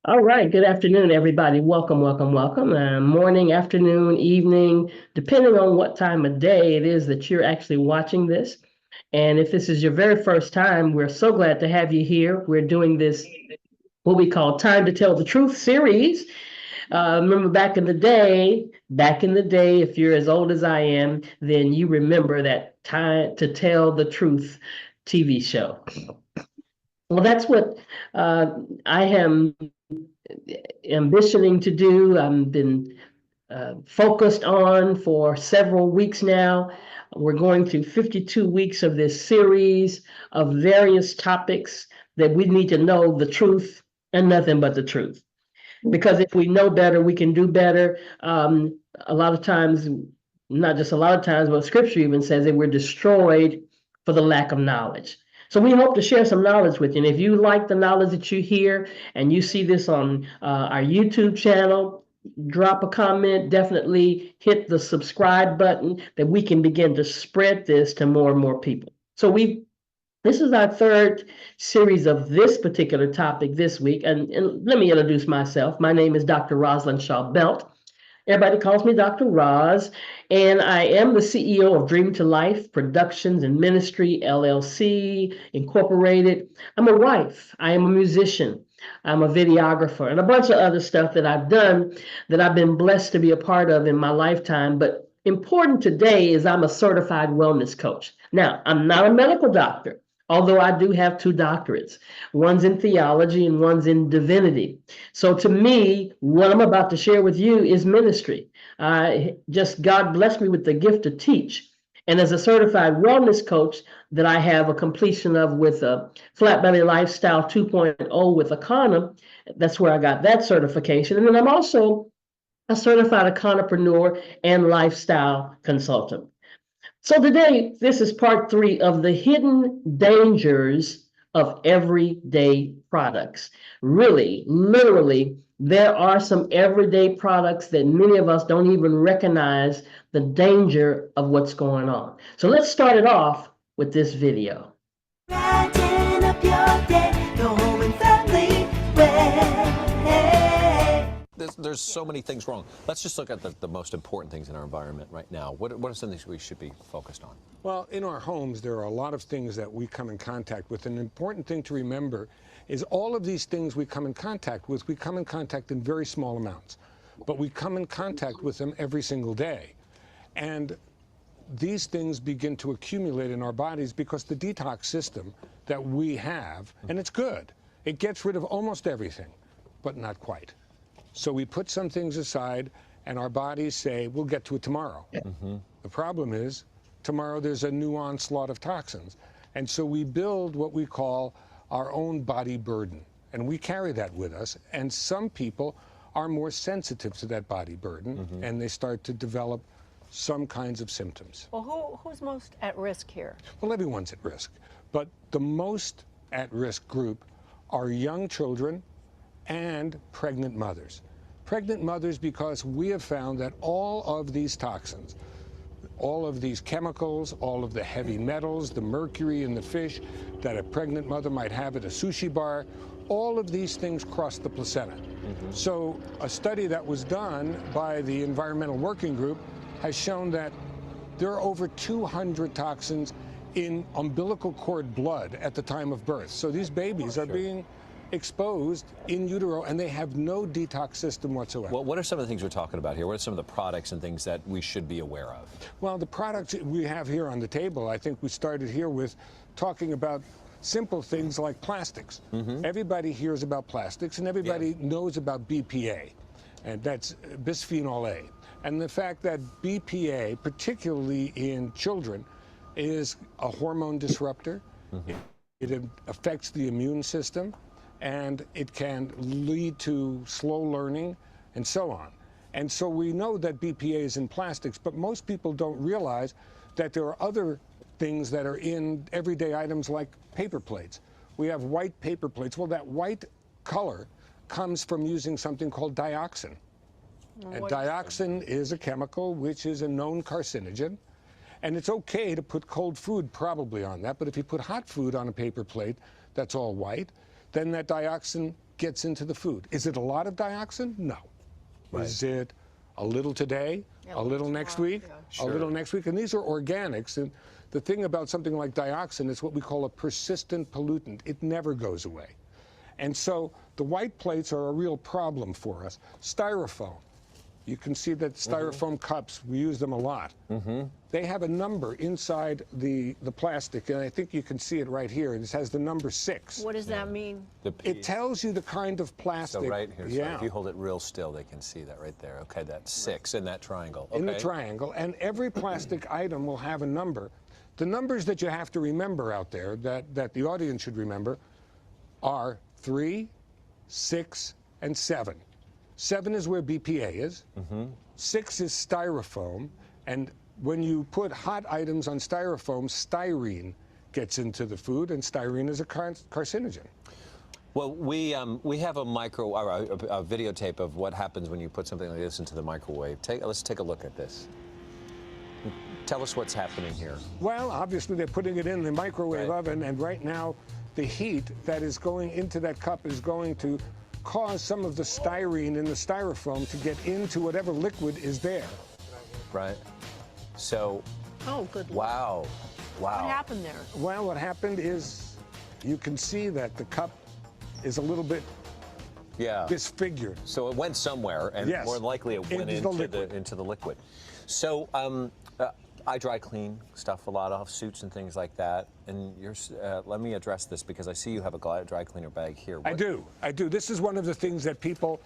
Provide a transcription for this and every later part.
All right. Good afternoon, everybody. Welcome, welcome, welcome. Morning, afternoon, evening, depending on what time of day it is that you're actually watching this. And if this is your very first time, we're so glad to have you here. We're doing this, what we call Time to Tell the Truth series. Remember back in the day, if you're as old as I am, then you remember that Time to Tell the Truth TV show. Well, that's what I am ambitioning to do. I've been focused on for several weeks now. We're going through 52 weeks of this series of various topics that we need to know the truth and nothing but the truth. Because if we know better, we can do better. A lot of times, not just a lot of times, but scripture even says that we're destroyed for the lack of knowledge. So we hope to share some knowledge with you. And if you like the knowledge that you hear and you see this on our YouTube channel, drop a comment, definitely hit the subscribe button that we can begin to spread this to more and more people. So this is our third series of this particular topic this week. And let me introduce myself. My name is Dr. Rosalind Shaw Belt. Everybody calls me Dr. Roz, and I am the CEO of Dream to Life Productions and Ministry, LLC, Incorporated. I'm a wife, I am a musician, I'm a videographer, and a bunch of other stuff that I've done that I've been blessed to be a part of in my lifetime. But important today is I'm a certified wellness coach. Now, I'm not a medical doctor, although I do have two doctorates. One's in theology and one's in divinity. So to me, what I'm about to share with you is ministry. Just God blessed me with the gift to teach. And as a certified wellness coach that I have a completion of with a Flat Belly Lifestyle 2.0 with Akana, that's where I got that certification. And then I'm also a certified Akanapreneur and lifestyle consultant. So today, this is part three of the hidden dangers of everyday products. Really, literally, there are some everyday products that many of us don't even recognize the danger of what's going on. So let's start it off with this video. Brighten up your day, go home and family way. There's so many things wrong. Let's just look at the most important things in our environment right now. What are some things we should be focused on? Well, in our homes, there are a lot of things that we come in contact with. An important thing to remember is all of these things we come in contact with, we come in contact in very small amounts. But we come in contact with them every single day. And these things begin to accumulate in our bodies because the detox system that we have, and it's good, it gets rid of almost everything, but not quite. So we put some things aside, and our bodies say, we'll get to it tomorrow. The problem is, tomorrow there's a new onslaught of toxins. And so we build what we call our own body burden. And we carry that with us. And some people are more sensitive to that body burden, and they start to develop some kinds of symptoms. Well, who's most at risk here? Well, everyone's at risk. But the most at-risk group are young children and pregnant mothers. Pregnant mothers, because we have found that all of these toxins, all of these chemicals, all of the heavy metals, the mercury in the fish that a pregnant mother might have at a sushi bar, all of these things cross the placenta. So a study that was done by the Environmental Working Group has shown that there are over 200 toxins in umbilical cord blood at the time of birth. So these babies are being exposed in utero, and they have no detox system whatsoever. Well, what are some of the things we're talking about here? What are some of the products and things that we should be aware of? Well, the products we have here on the table, I think we started here with talking about simple things like plastics. Everybody hears about plastics, and everybody knows about BPA, and that's bisphenol A. And the fact that BPA, particularly in children, is a hormone disruptor. It affects the immune system, and it can lead to slow learning and so on. And so we know that BPA is in plastics, but most people don't realize that there are other things that are in everyday items like paper plates. We have white paper plates. Well, that white color comes from using something called dioxin. And dioxin is a chemical which is a known carcinogen. And it's okay to put cold food probably on that, but if you put hot food on a paper plate that's all white, then that dioxin gets into the food. Is it a lot of dioxin? No. Is it a little today, a little next week, a little next week? And these are organics. And the thing about something like dioxin is what we call a persistent pollutant. It never goes away. And so the white plates are a real problem for us. Styrofoam. You can see that styrofoam cups, we use them a lot. They have a number inside the plastic, and I think you can see it right here. It has the number 6. What does that mean? It tells you the kind of plastic. So right here, so yeah. if you hold it real still, they can see that right there. Okay, that's 6 in that triangle. In the Okay. triangle, and every plastic item will have a number. The numbers that you have to remember out there, that the audience should remember, are 3, 6, and 7. 7 is where BPA is. 6 is styrofoam, and when you put hot items on styrofoam, styrene gets into the food, and styrene is a carcinogen. Well, we have a videotape of what happens when you put something like this into the microwave. Let's take a look at this. Tell us what's happening here. Well, obviously they're putting it in the microwave oven, and right now the heat that is going into that cup is going to cause some of the styrene in the styrofoam to get into whatever liquid is there. Right. So, Oh, good Lord. wow. What happened there? Well, what happened is you can see that the cup is a little bit disfigured. So it went somewhere, and Yes. more than likely it went Into the into the liquid. liquid. So I dry clean stuff a lot, off suits and things like that. And let me address this because I see you have a dry cleaner bag here. I do. This is one of the things that people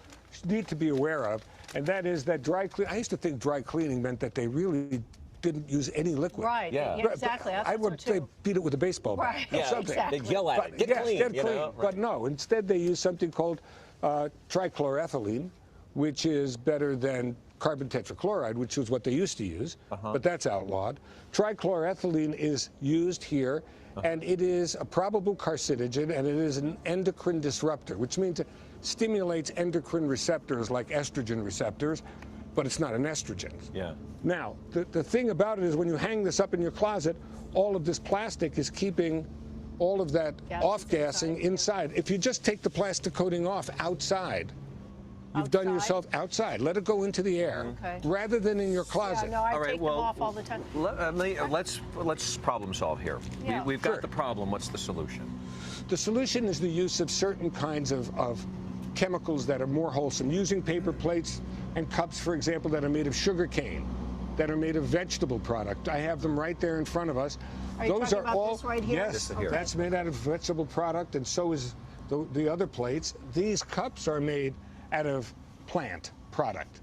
need to be aware of, and that is that I used to think dry cleaning meant that they really didn't use any liquid. Right. Yeah. Yeah, exactly. I would say beat it with a baseball bat. Right. or Yeah, something. exactly. They'd yell at it. Get Yes, clean. get you clean. know? But no, instead they use something called trichloroethylene, which is better than carbon tetrachloride, which is what they used to use, but that's outlawed. Trichloroethylene is used here, and it is a probable carcinogen, and it is an endocrine disruptor, which means it stimulates endocrine receptors like estrogen receptors, but it's not an estrogen. Yeah. Now, the thing about it is when you hang this up in your closet, all of this plastic is keeping all of that off-gassing inside. If you just take the plastic coating off outside, you've done yourself outside. Let it go into the air, rather than in your closet. Yeah, no, I All right, take well, them off all the time. Let's problem solve here. Yeah. We've got Sure. the problem. What's the solution? The solution is the use of certain kinds of chemicals that are more wholesome, using paper plates and cups, for example, that are made of sugar cane, that are made of vegetable product. I have them right there in front of us. Are you talking about this right here? Yes, This here. that's made out of vegetable product, and so is the other plates. These cups are made out of plant product.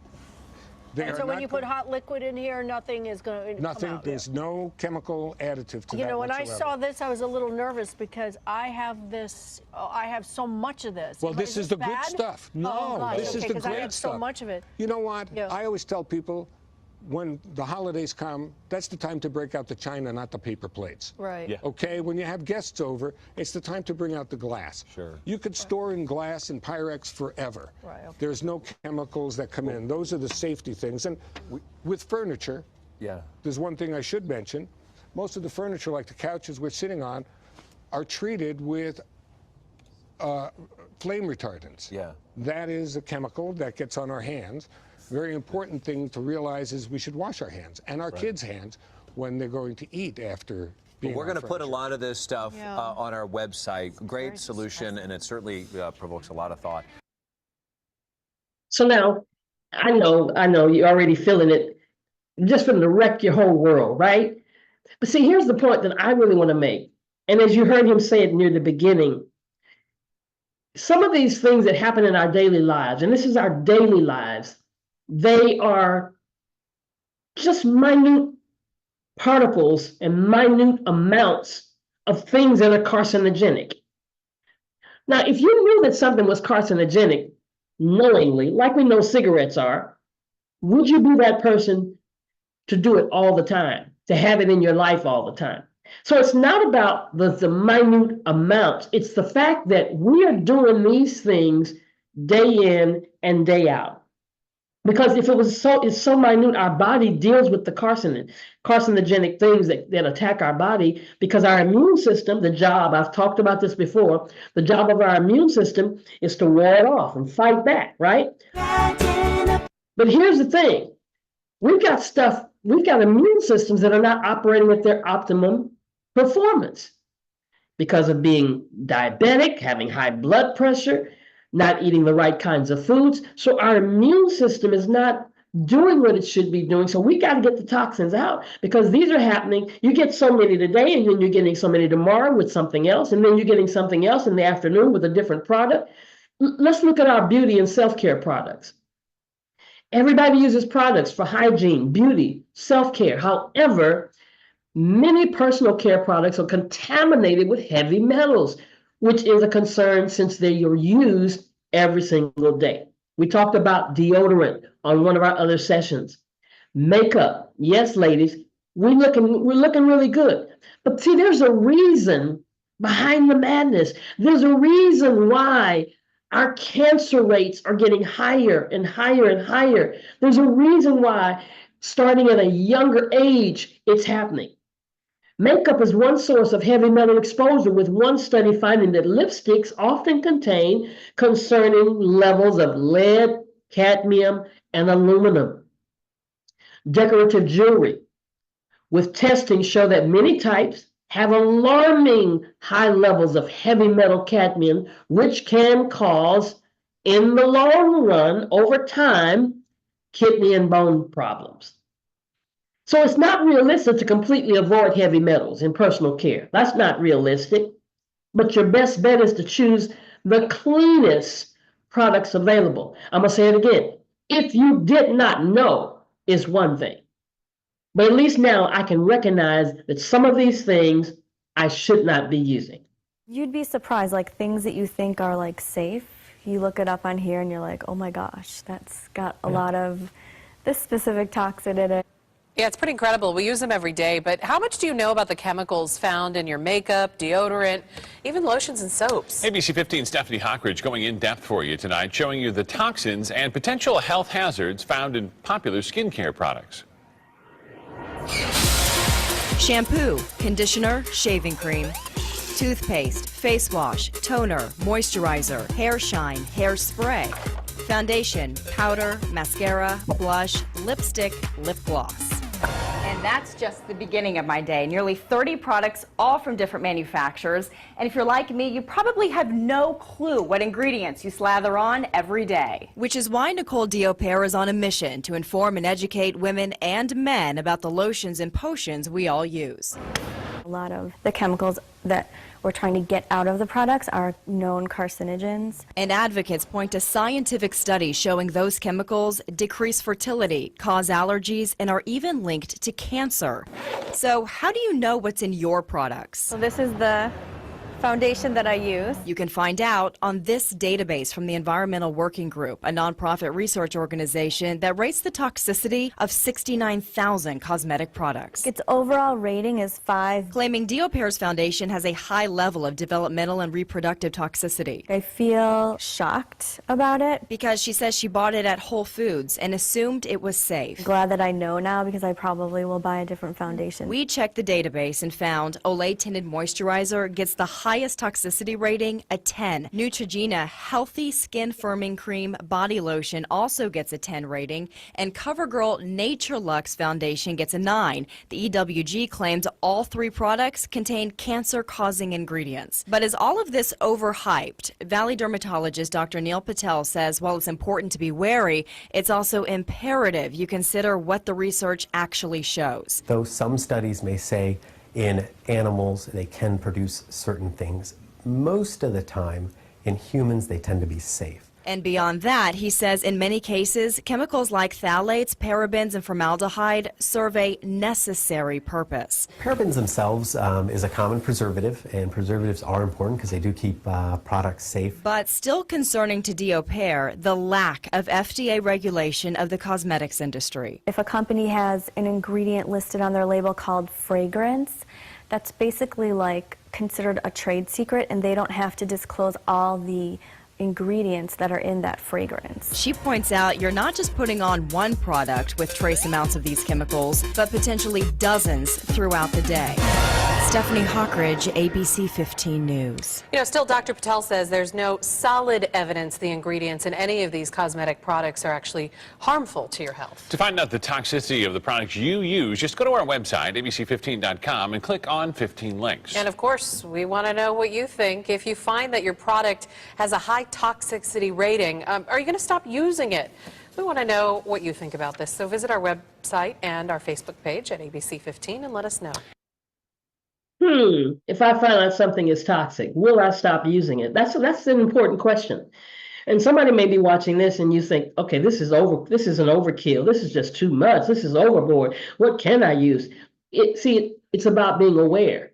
They And are so when not you put hot liquid in here, nothing is going to nothing, come out. there's no chemical additive to You that know, when I whatsoever. saw this, I was a little nervous because I have this. I have so much of this. Well, this is the good bad? stuff. No, Oh, gosh, this is okay, the 'cause I great have stuff. so much of it. You know what? Yeah. I always tell people, when the holidays come, that's the time to break out the china, not the paper plates. Right. Yeah. Okay, when you have guests over, it's the time to bring out the glass. Sure. You could store in glass and Pyrex forever. Right, okay. There's no chemicals that come in. Those are the safety things. And with furniture, Yeah. there's one thing I should mention. Most of the furniture, like the couches we're sitting on, are treated with flame retardants. Yeah. That is a chemical that gets on our hands. Very important thing to realize is we should wash our hands and our kids' hands when they're going to eat after being We're on going to put a furniture. lot of this stuff Yeah. on our website. Great Very solution, and it certainly provokes a lot of thought. So now, I know you're already feeling it, just from to wreck your whole world, right? But see, here's the point that I really want to make. And as you heard him say it near the beginning, some of these things that happen in our daily lives, and this is our daily lives, they are just minute particles and minute amounts of things that are carcinogenic. Now, if you knew that something was carcinogenic knowingly, like we know cigarettes are, would you be that person to do it all the time, to have it in your life all the time? So it's not about the minute amounts. It's the fact that we are doing these things day in and day out. Because if it's so minute, our body deals with the carcinogenic things that attack our body, because our immune system, I've talked about this before, the job of our immune system is to ward off and fight back, right? But here's the thing. We've got immune systems that are not operating at their optimum performance because of being diabetic, having high blood pressure, not eating the right kinds of foods. So our immune system is not doing what it should be doing. So we got to get the toxins out, because these are happening. You get so many today, and then you're getting so many tomorrow with something else, and then you're getting something else in the afternoon with a different product. Let's look at our beauty and self-care products. Everybody uses products for hygiene, beauty, self-care. However, many personal care products are contaminated with heavy metals, which is a concern since they are used every single day. We talked about deodorant on one of our other sessions. Makeup, yes, ladies, we're looking really good. But see, there's a reason behind the madness. There's a reason why our cancer rates are getting higher and higher and higher. There's a reason why, starting at a younger age, it's happening. Makeup is one source of heavy metal exposure, with one study finding that lipsticks often contain concerning levels of lead, cadmium, and aluminum. Decorative jewelry, with testing, show that many types have alarming high levels of heavy metal cadmium, which can cause, in the long run, over time, kidney and bone problems. So it's not realistic to completely avoid heavy metals in personal care. That's not realistic. But your best bet is to choose the cleanest products available. I'm going to say it again. If you did not know is one thing. But at least now I can recognize that some of these things I should not be using. You'd be surprised, like things that you think are like safe, you look it up on here and you're like, oh my gosh, that's got a lot of this specific toxin in it. Yeah, it's pretty incredible. We use them every day, but how much do you know about the chemicals found in your makeup, deodorant, even lotions and soaps? ABC 15's Stephanie Hockridge going in depth for you tonight, showing you the toxins and potential health hazards found in popular skincare products. Shampoo, conditioner, shaving cream, toothpaste, face wash, toner, moisturizer, hair shine, hairspray, foundation, powder, mascara, blush, lipstick, lip gloss. And that's just the beginning of my day. Nearly 30 products, all from different manufacturers. And if you're like me, you probably have no clue what ingredients you slather on every day. Which is why Nicole Diopere is on a mission to inform and educate women and men about the lotions and potions we all use. A lot of the chemicals that we're trying to get out of the products are known carcinogens. And advocates point to scientific studies showing those chemicals decrease fertility, cause allergies, and are even linked to cancer. So how do you know what's in your products? So this is the foundation that I use. You can find out on this database from the Environmental Working Group, a nonprofit research organization that rates the toxicity of 69,000 cosmetic products. Its overall rating is 5. Claiming Diopere's foundation has a high level of developmental and reproductive toxicity. I feel shocked about it. Because she says she bought it at Whole Foods and assumed it was safe. Glad that I know now, because I probably will buy a different foundation. We checked the database and found Olay Tinted Moisturizer gets the highest toxicity rating, a 10. Neutrogena Healthy Skin Firming Cream Body Lotion also gets a 10 rating, and CoverGirl Nature Luxe Foundation gets a 9. The EWG claimed all 3 products contain cancer-causing ingredients. But is all of this overhyped? Valley dermatologist Dr. Neil Patel says while it's important to be wary, it's also imperative you consider what the research actually shows. Though some studies may say in animals they can produce certain things, most of the time in humans they tend to be safe. And beyond that, he says in many cases, chemicals like phthalates, parabens, and formaldehyde serve a necessary purpose. Parabens themselves is a common preservative, and preservatives are important because they do keep products safe. But still concerning to Diopere, the lack of FDA regulation of the cosmetics industry. If a company has an ingredient listed on their label called fragrance, that's basically like considered a trade secret, and they don't have to disclose all the ingredients that are in that fragrance. She points out you're not just putting on one product with trace amounts of these chemicals, but potentially dozens throughout the day. Stephanie Hockridge, ABC 15 News. You know, still, Dr. Patel says there's no solid evidence the ingredients in any of these cosmetic products are actually harmful to your health. To find out the toxicity of the products you use, just go to our website, abc15.com, and click on 15 links. And of course, we want to know what you think. If you find that your product has a high toxicity rating, are you going to stop using it? We want to know what you think about this. So visit our website and our Facebook page at ABC15 and let us know. If I find out something is toxic, will I stop using it? That's an important question. And somebody may be watching this and you think, okay, this is an overkill. This is just too much. This is overboard. What can I use? It's about being aware.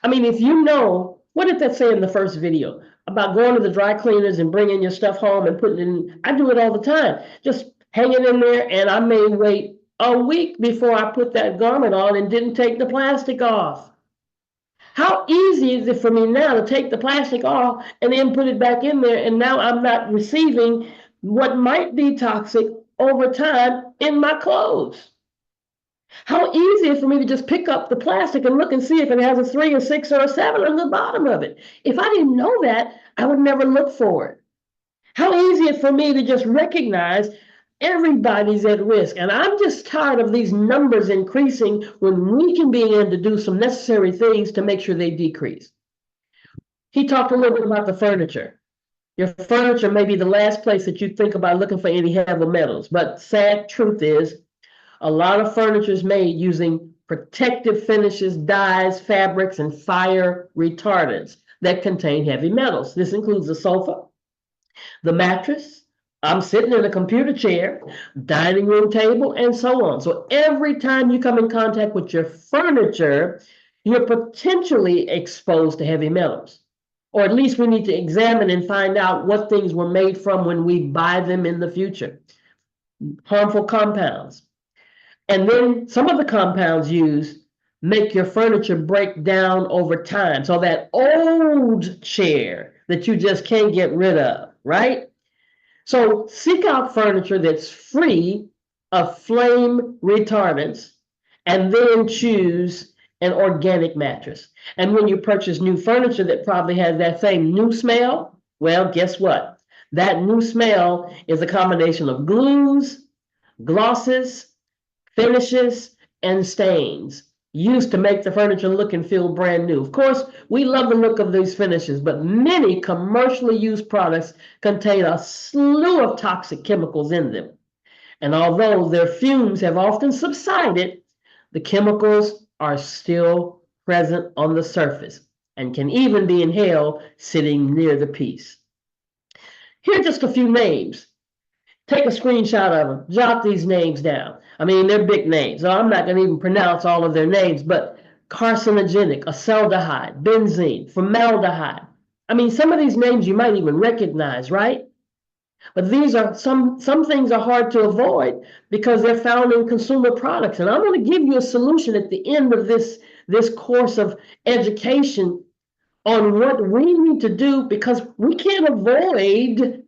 I mean, if you know, what did that say in the first video about going to the dry cleaners and bringing your stuff home and putting it in? I do it all the time. Just hang it in there, and I may wait a week before I put that garment on and didn't take the plastic off. How easy is it for me now to take the plastic off and then put it back in there, and now I'm not receiving what might be toxic over time in my clothes? How easy is it for me to just pick up the plastic and look and see if it has a 3, a 6, or a 7 on the bottom of it? If I didn't know that, I would never look for it. How easy is it for me to just recognize everybody's at risk? And I'm just tired of these numbers increasing when we can begin to do some necessary things to make sure they decrease. He talked a little bit about the furniture. Your furniture may be the last place that you think about looking for any heavy metals, but sad truth is a lot of furniture is made using protective finishes, dyes, fabrics, and fire retardants that contain heavy metals. This includes the sofa, the mattress, I'm sitting in a computer chair, dining room table, and so on. So every time you come in contact with your furniture, you're potentially exposed to heavy metals. Or at least we need to examine and find out what things were made from when we buy them in the future. Harmful compounds. And then some of the compounds used make your furniture break down over time. So that old chair that you just can't get rid of, right? So seek out furniture that's free of flame retardants, and then choose an organic mattress. And when you purchase new furniture that probably has that same new smell, well, guess what? That new smell is a combination of glues, glosses, finishes, and stains used to make the furniture look and feel brand new. Of course, we love the look of these finishes, but many commercially used products contain a slew of toxic chemicals in them. And although their fumes have often subsided, the chemicals are still present on the surface and can even be inhaled sitting near the piece. Here are just a few names. Take a screenshot of them, jot these names down. I mean, they're big names, so I'm not going to even pronounce all of their names, but carcinogenic, acetaldehyde, benzene, formaldehyde. I mean, some of these names you might even recognize, right? But these are some things are hard to avoid because they're found in consumer products. And I'm going to give you a solution at the end of this course of education on what we need to do, because we can't avoid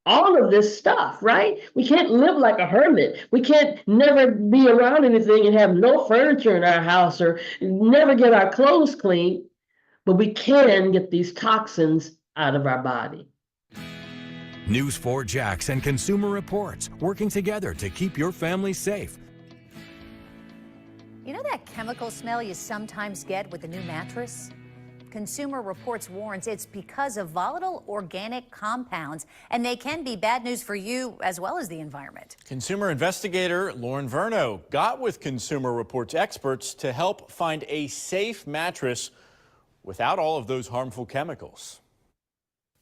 all of this stuff, right? We can't live like a hermit. We can't never be around anything and have no furniture in our house or never get our clothes clean, but we can get these toxins out of our body. News 4 Jax and Consumer Reports, working together to keep your family safe. You know that chemical smell you sometimes get with a new mattress? Consumer Reports warns it's because of volatile organic compounds, and they can be bad news for you as well as the environment. Consumer investigator Lauren Verno got with Consumer Reports experts to help find a safe mattress without all of those harmful chemicals.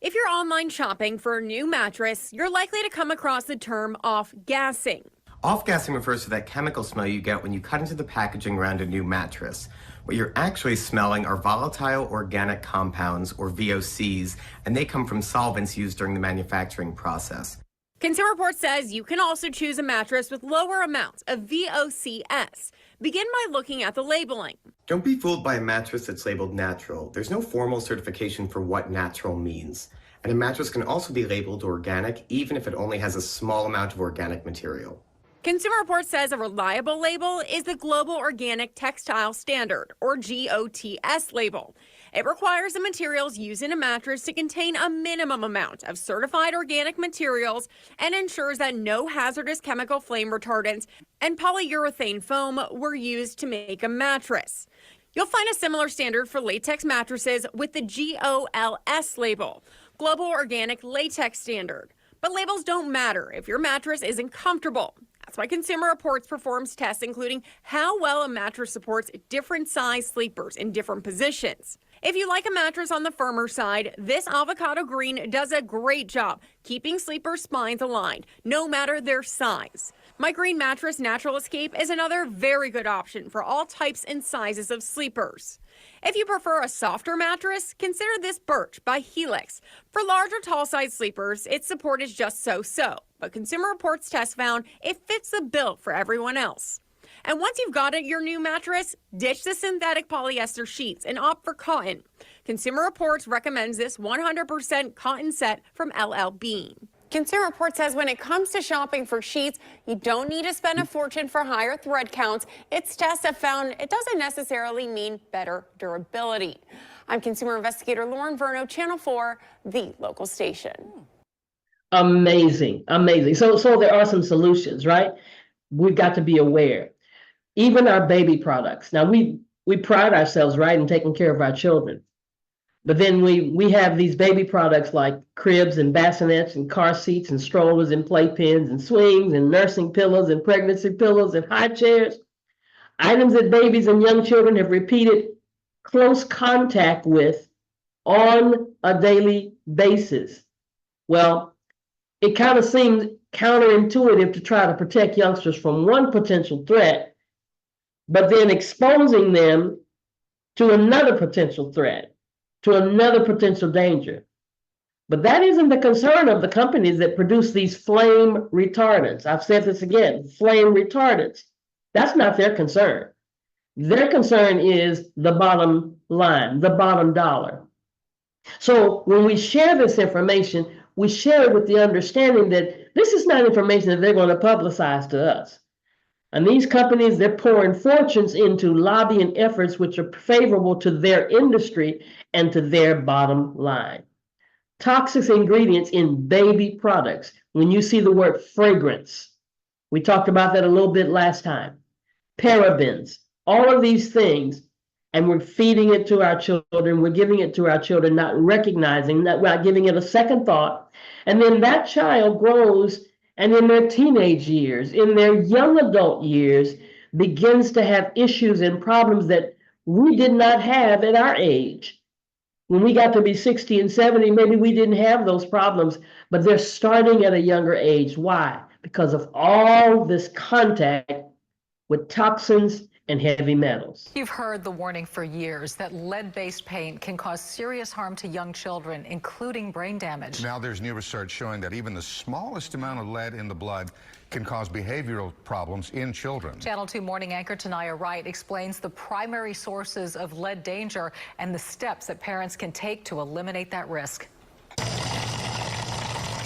If you're online shopping for a new mattress, you're likely to come across the term off-gassing. Off-gassing refers to that chemical smell you get when you cut into the packaging around a new mattress. What you're actually smelling are volatile organic compounds, or VOCs, and they come from solvents used during the manufacturing process. Consumer Reports says you can also choose a mattress with lower amounts of VOCs. Begin by looking at the labeling. Don't be fooled by a mattress that's labeled natural. There's no formal certification for what natural means. And a mattress can also be labeled organic, even if it only has a small amount of organic material. Consumer Reports says a reliable label is the Global Organic Textile Standard, or GOTS label. It requires the materials used in a mattress to contain a minimum amount of certified organic materials and ensures that no hazardous chemical flame retardants and polyurethane foam were used to make a mattress. You'll find a similar standard for latex mattresses with the GOLS label, Global Organic Latex Standard. But labels don't matter if your mattress isn't comfortable. That's why Consumer Reports performs tests including how well a mattress supports different size sleepers in different positions. If you like a mattress on the firmer side, this avocado green does a great job keeping sleepers' spines aligned, no matter their size. My green mattress Natural Escape is another very good option for all types and sizes of sleepers. If you prefer a softer mattress, consider this Birch by Helix. For larger tall-size sleepers, its support is just so-so, but Consumer Reports tests found it fits the bill for everyone else. And once you've got your new mattress, ditch the synthetic polyester sheets and opt for cotton. Consumer Reports recommends this 100% cotton set from LL Bean. Consumer Reports says when it comes to shopping for sheets, you don't need to spend a fortune for higher thread counts. Its tests have found it doesn't necessarily mean better durability. I'm consumer investigator Lauren Verno, Channel 4, the local station. Amazing, amazing. So there are some solutions, right? We've got to be aware. Even our baby products. Now we pride ourselves, right, in taking care of our children. But then we have these baby products like cribs and bassinets and car seats and strollers and playpens and swings and nursing pillows and pregnancy pillows and high chairs. Items that babies and young children have repeated close contact with on a daily basis. Well, it kind of seems counterintuitive to try to protect youngsters from one potential threat, but then exposing them to another potential threat, to another potential danger. But that isn't the concern of the companies that produce these flame retardants. I've said this again, flame retardants. That's not their concern. Their concern is the bottom line, the bottom dollar. So when we share this information, we share it with the understanding that this is not information that they're going to publicize to us. And these companies, they're pouring fortunes into lobbying efforts which are favorable to their industry and to their bottom line. Toxic ingredients in baby products. When you see the word fragrance, we talked about that a little bit last time. Parabens, all of these things, and we're feeding it to our children. We're giving it to our children, not recognizing that, we're not giving it a second thought. And then that child grows, and in their teenage years, in their young adult years, begins to have issues and problems that we did not have at our age. When we got to be 60 and 70, maybe we didn't have those problems, but they're starting at a younger age. Why? Because of all this contact with toxins and heavy metals. You've heard the warning for years that lead-based paint can cause serious harm to young children, including brain damage. Now there's new research showing that even the smallest amount of lead in the blood can cause behavioral problems in children. Channel 2 morning anchor Tanaya Wright explains the primary sources of lead danger and the steps that parents can take to eliminate that risk.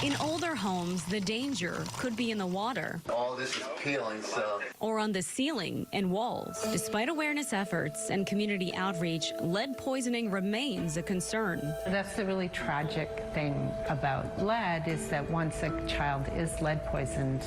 In older homes, the danger could be in the water. All this is peeling, so. Or on the ceiling and walls. Despite awareness efforts and community outreach, lead poisoning remains a concern. That's the really tragic thing about lead is that once a child is lead poisoned,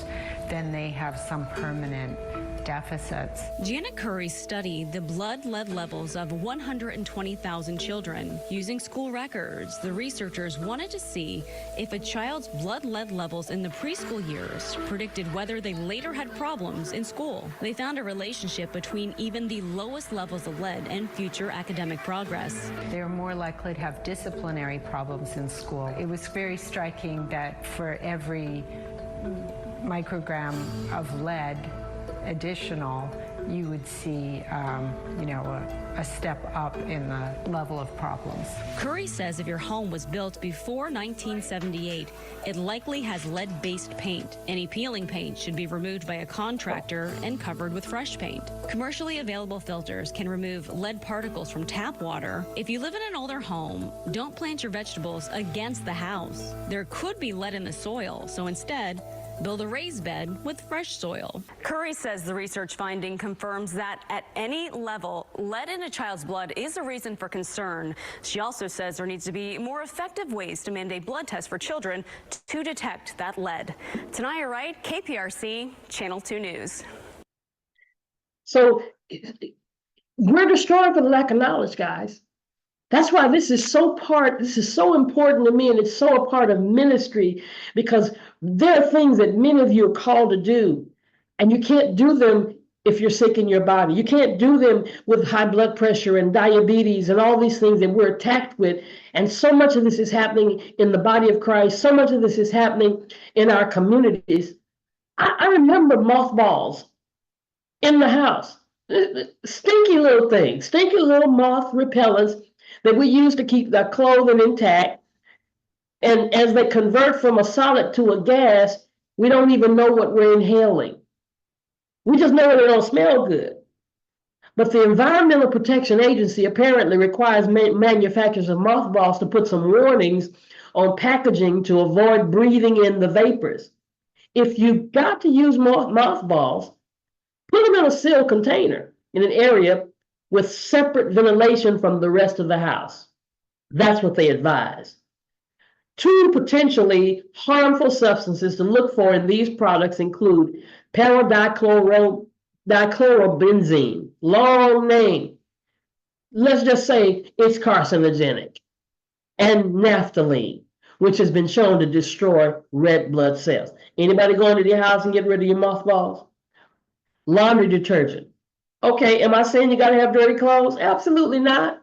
then they have some permanent deficits. Janet Curry studied the blood lead levels of 120,000 children. Using school records, the researchers wanted to see if a child's blood lead levels in the preschool years predicted whether they later had problems in school. They found a relationship between even the lowest levels of lead and future academic progress. They're more likely to have disciplinary problems in school. It was very striking that for every microgram of lead additional, you would see, you know, a step up in the level of problems. Curry says if your home was built before 1978, it likely has lead-based paint. Any peeling paint should be removed by a contractor and covered with fresh paint. Commercially available filters can remove lead particles from tap water. If you live in an older home, don't plant your vegetables against the house. There could be lead in the soil, so instead, build a raised bed with fresh soil. Curry says the research finding confirms that at any level, lead in a child's blood is a reason for concern. She also says there needs to be more effective ways to mandate blood tests for children to detect that lead. Tanaya Wright, KPRC, Channel 2 News. So we're destroyed for the lack of knowledge, guys. That's why this is so important to me, and it's so a part of ministry, because there are things that many of you are called to do, and you can't do them if you're sick in your body. You can't do them with high blood pressure and diabetes and all these things that we're attacked with. And so much of this is happening in the body of Christ. So much of this is happening in our communities. I remember mothballs in the house, stinky little things, stinky little moth repellents that we use to keep their clothing intact. And as they convert from a solid to a gas, we don't even know what we're inhaling. We just know that it don't smell good. But the Environmental Protection Agency apparently requires manufacturers of mothballs to put some warnings on packaging to avoid breathing in the vapors. If you've got to use mothballs, put them in a sealed container in an area with separate ventilation from the rest of the house. That's what they advise. 2 potentially harmful substances to look for in these products include dichlorobenzene, long name. Let's just say it's carcinogenic, and naphthalene, which has been shown to destroy red blood cells. Anybody go into your house and get rid of your mothballs? Laundry detergent. Okay, am I saying you got to have dirty clothes? Absolutely not.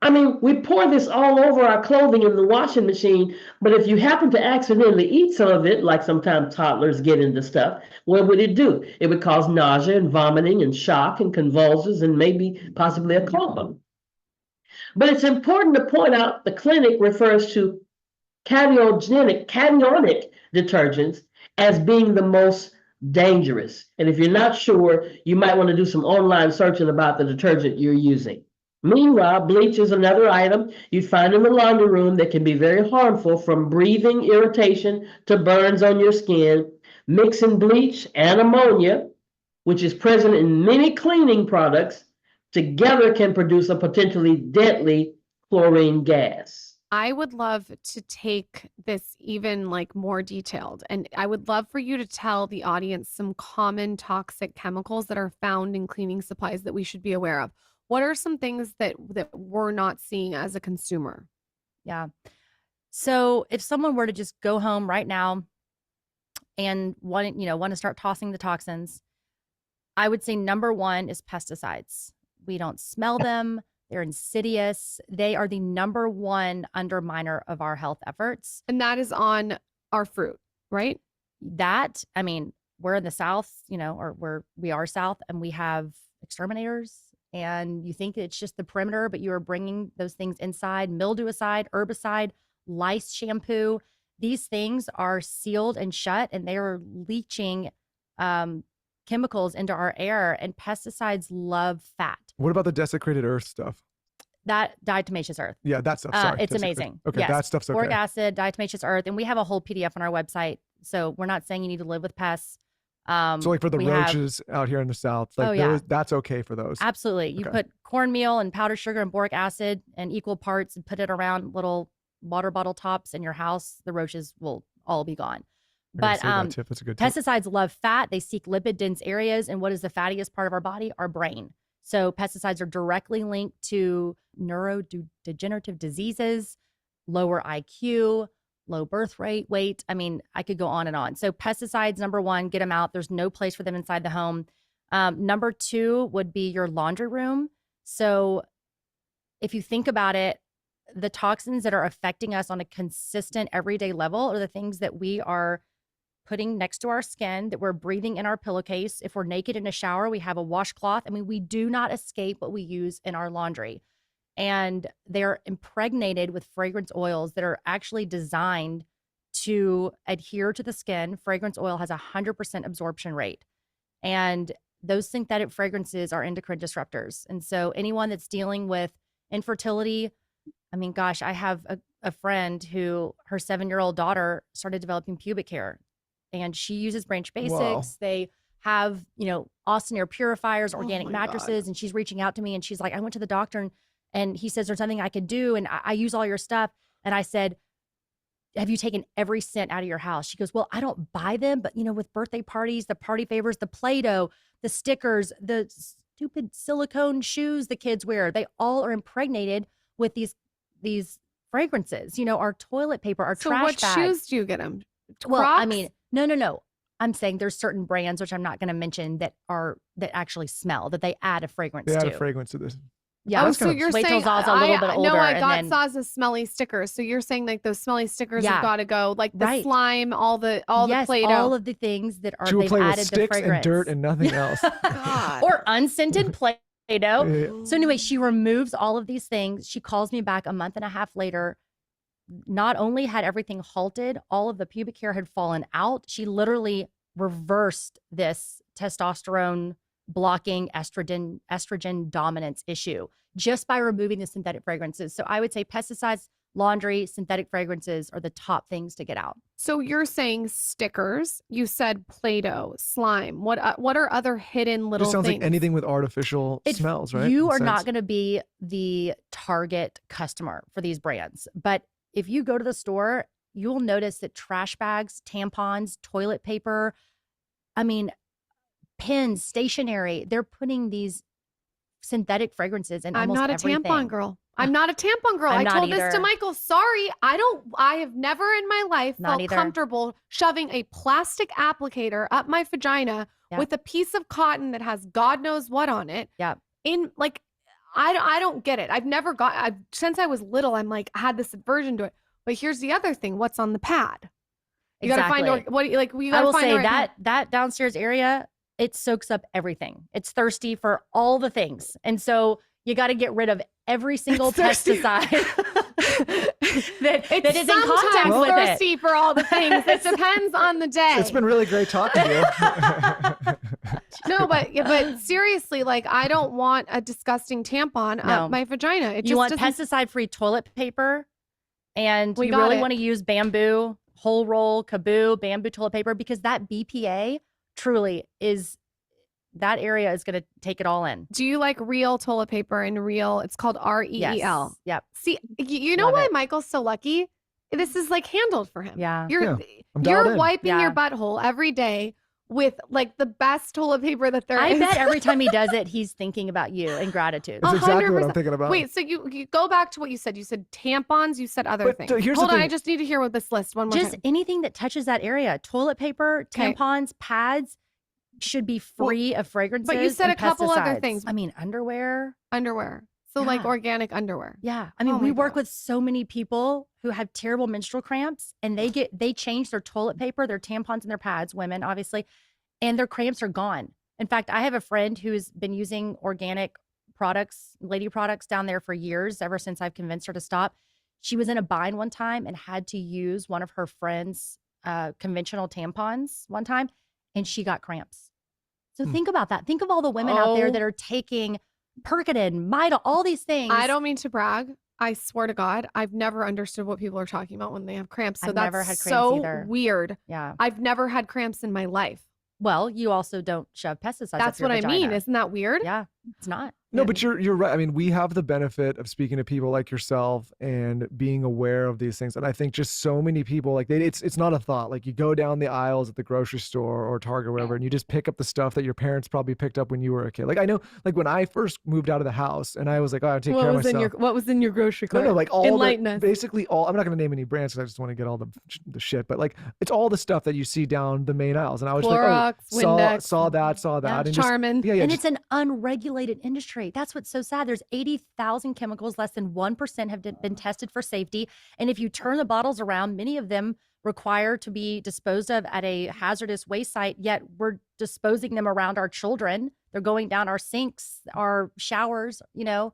I mean, we pour this all over our clothing in the washing machine, but if you happen to accidentally eat some of it, like sometimes toddlers get into stuff, what would it do? It would cause nausea and vomiting and shock and convulsions and maybe possibly a coma. But it's important to point out the clinic refers to cationic detergents as being the most dangerous. And if you're not sure, you might want to do some online searching about the detergent you're using. Meanwhile, bleach is another item you find in the laundry room that can be very harmful, from breathing irritation to burns on your skin. Mixing bleach and ammonia, which is present in many cleaning products, together can produce a potentially deadly chlorine gas. I would love to take this even like more detailed, and I would love for you to tell the audience some common toxic chemicals that are found in cleaning supplies that we should be aware of. What are some things that we're not seeing as a consumer? Yeah. So if someone were to just go home right now and want to start tossing the toxins, I would say number 1 is pesticides. We don't smell them. They're insidious. They are the number 1 underminer of our health efforts. And that is on our fruit, right? I mean, we're in the South, or we are South, and we have exterminators, and you think it's just the perimeter, but you are bringing those things inside. Mildewicide, herbicide, lice shampoo. These things are sealed and shut, and they are leaching chemicals into our air, and pesticides love fat. What about the desecrated earth stuff? That diatomaceous earth. Yeah, that stuff. Sorry, it's amazing. Okay, yes. That stuff's okay. Boric acid, diatomaceous earth, and we have a whole PDF on our website. So we're not saying you need to live with pests. So like for the roaches out here in the South, like that's okay for those. Absolutely. You put cornmeal and powdered sugar and boric acid in equal parts and put it around little water bottle tops in your house. The roaches will all be gone. But that's a good tip. Pesticides love fat. They seek lipid dense areas. And what is the fattiest part of our body? Our brain. So pesticides are directly linked to neurodegenerative diseases, lower IQ, low birth rate, weight. I mean, I could go on and on. So pesticides, number 1, get them out. There's no place for them inside the home. Number 2 would be your laundry room. So if you think about it, the toxins that are affecting us on a consistent everyday level are the things that we are putting next to our skin, that we're breathing in our pillowcase. If we're naked in a shower, we have a washcloth. I mean, we do not escape what we use in our laundry. And they're impregnated with fragrance oils that are actually designed to adhere to the skin. Fragrance oil has a 100% absorption rate. And those synthetic fragrances are endocrine disruptors. And so anyone that's dealing with infertility, I mean, gosh, I have a friend who her 7-year-old daughter started developing pubic hair, and she uses Branch Basics. Wow. They have, Austin Air purifiers, organic my mattresses. God. And she's reaching out to me and she's like, I went to the doctor and he says, there's nothing I could do. And I use all your stuff. And I said, have you taken every scent out of your house? She goes, well, I don't buy them, but with birthday parties, the party favors, the Play-Doh, the stickers, the stupid silicone shoes the kids wear, they all are impregnated with these fragrances. Our toilet paper, our So trash what bags. shoes do you get them? Well, I mean, no. I'm saying there's certain brands, which I'm not going to mention, that actually smell, that they add a fragrance They to. add a fragrance to this. Yeah. Oh, so you're wait till saying Zaz's a little bit older. No, I and got then, Zaz's smelly stickers. So you're saying like those smelly stickers Yeah. have got to go, like the Right. slime, all the yes, Play-Doh. all of the things that are She will they've play with added the sticks and fragrance. dirt and nothing else. God. Or unscented Play-Doh. Yeah. So anyway, she removes all of these things. She calls me back a month and a half later. Not only had everything halted, all of the pubic hair had fallen out. She literally reversed this testosterone blocking estrogen dominance issue just by removing the synthetic fragrances. So I would say pesticides, laundry, synthetic fragrances are the top things to get out. So you're saying stickers. You said Play-Doh, slime. What are other hidden It little just sounds things? like anything with artificial smells, right? You In are not scents. going to be the target customer for these brands. But if you go to the store, you'll notice that trash bags, tampons, toilet paper, pens, stationery, they're putting these synthetic fragrances in I'm almost not a everything. tampon girl. I'm not a tampon girl. I'm I not told this to either. Michael. Sorry, I have never in my life Not felt either. comfortable shoving a plastic applicator up my vagina Yep. with a piece of cotton that has God knows what on it. Yeah. In like, I don't get it. Since I was little, I'm like, I had this aversion to it. But here's the other thing. What's on the pad? You gotta find Exactly. we I gotta will find say the right that downstairs area, it soaks up everything. It's thirsty for all the things. And so you got to get rid of every single thirsty. pesticide that It's is in contact sometimes with it. thirsty for all the things. It depends on the day. It's been really great talking to you. No, but seriously, like I don't want a disgusting tampon No. up my vagina. It You just want doesn't. pesticide-free toilet paper, and We you got really it. want to use bamboo, whole roll, Kaboo, bamboo toilet paper, because that BPA truly is, that area is going to take it all in. Do you like real toilet paper and real? It's called REEL. Yes. Yep. See, you know Love why it. Michael's so lucky? This is like handled for him. Yeah. Yeah, You're I'm dialed you're in. wiping your Yeah. butthole every day with like the best toilet paper that there is. I bet every time he does it, he's thinking about you in gratitude. That's exactly what I'm 100%. thinking about. Wait, so you go back to what you said. You said tampons. You said other But, things. here's the Hold on, thing. I just need to hear what this list one more Just time. anything that touches that area, toilet paper, Okay. tampons, pads, should be free of fragrances. said and a couple other pesticides. things. I mean, underwear. Underwear. So like Yeah. organic underwear. Yeah. I mean, Oh we my work God. with so many people who have terrible menstrual cramps, and they change their toilet paper, their tampons, and their pads, women, obviously, and their cramps are gone. In fact, I have a friend who's been using organic products, lady products down there for years, ever since I've convinced her to stop. She was in a bind one time and had to use one of her friend's conventional tampons one time, and she got cramps. So think about that. Think of all the women out there Oh. that are taking Percodan, Midol, all these things. I don't mean to brag. I swear to God, I've never understood what people are talking about when they have cramps. So I've that's never had cramps so either. weird. Yeah. I've never had cramps in my life. Well, you also don't shove pesticides up That's your what I mean. vagina. Isn't that weird? Yeah, it's not. No, but you're right. I mean, we have the benefit of speaking to people like yourself and being aware of these things. And I think just so many people, like it's not a thought. Like you go down the aisles at the grocery store or Target or wherever, and you just pick up the stuff that your parents probably picked up when you were a kid. Like I know, like when I first moved out of the house and I was like, oh, I take care of myself. What was in your grocery No, cart? no, like all Enlighten us. basically all. I'm not going to name any brands because I just want to get all the shit. But like, it's all the stuff that you see down the main aisles, and I was Clorox, just like, oh, Windex. saw that, and just- Charmin. yeah, And just- it's an unregulated industry. That's what's so sad. There's 80,000 chemicals. Less than 1% have been tested for safety. And if you turn the bottles around, many of them require to be disposed of at a hazardous waste site, yet we're disposing them around our children. They're going down our sinks, our showers, you know.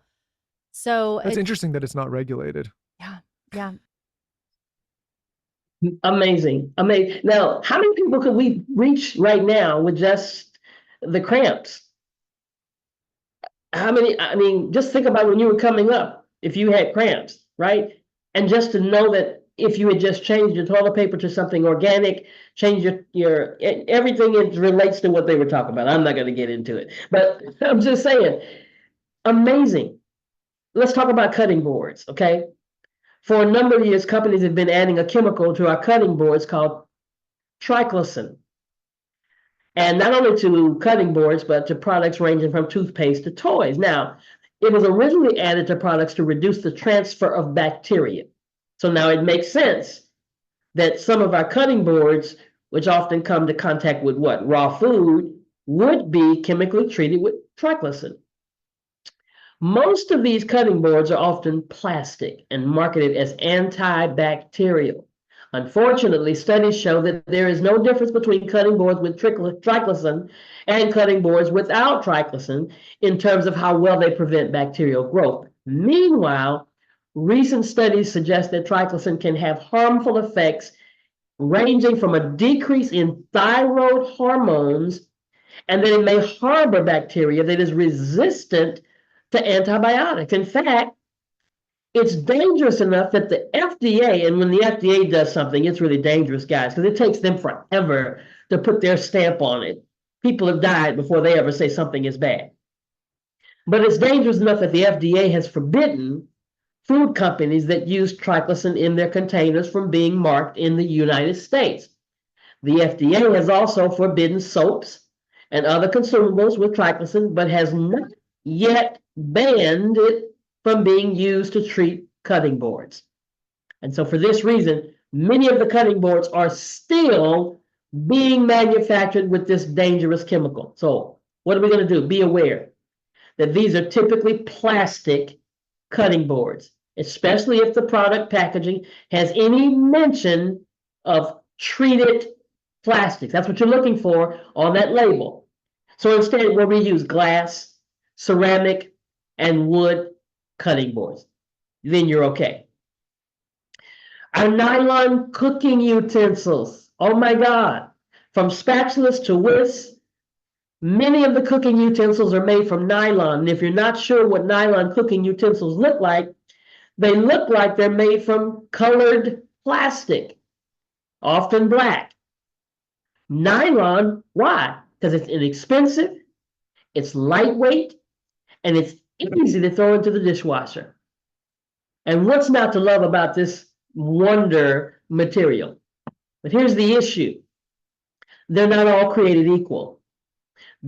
So It's interesting that it's not regulated. yeah. Amazing. Amazing. Now, how many people could we reach right now with just the cramps? How many? I mean, just think about when you were coming up, if you had cramps, right? And just to know that if you had just changed your toilet paper to something organic, change your everything, it relates to what they were talking about. I'm not going to get into it, but I'm just saying, amazing. Let's talk about cutting boards, okay? For a number of years, companies have been adding a chemical to our cutting boards called triclosan. And not only to cutting boards, but to products ranging from toothpaste to toys. Now, it was originally added to products to reduce the transfer of bacteria. So now it makes sense that some of our cutting boards, which often come to contact with what? Raw food, would be chemically treated with triclosan. Most of these cutting boards are often plastic and marketed as antibacterial. Unfortunately, studies show that there is no difference between cutting boards with triclosan and cutting boards without triclosan in terms of how well they prevent bacterial growth. Meanwhile, recent studies suggest that triclosan can have harmful effects ranging from a decrease in thyroid hormones, and that it may harbor bacteria that is resistant to antibiotics. In fact, it's dangerous enough that the FDA, and when the FDA does something, it's really dangerous, guys, because it takes them forever to put their stamp on it. People have died before they ever say something is bad. But it's dangerous enough that the FDA has forbidden food companies that use triclosan in their containers from being marked in the United States. The FDA has also forbidden soaps and other consumables with triclosan, but has not yet banned it from being used to treat cutting boards. And so for this reason, many of the cutting boards are still being manufactured with this dangerous chemical. So what are we going to do? Be aware that these are typically plastic cutting boards, especially if the product packaging has any mention of treated plastics. That's what you're looking for on that label. So instead, we'll reuse glass, ceramic, and wood cutting boards. Then you're okay. Our nylon cooking utensils. Oh my God. From spatulas to whisks, many of the cooking utensils are made from nylon. And if you're not sure what nylon cooking utensils look like, they look like they're made from colored plastic, often black. Nylon, why? Because it's inexpensive, it's lightweight, and it's easy to throw into the dishwasher. And what's not to love about this wonder material? But here's the issue. They're not all created equal.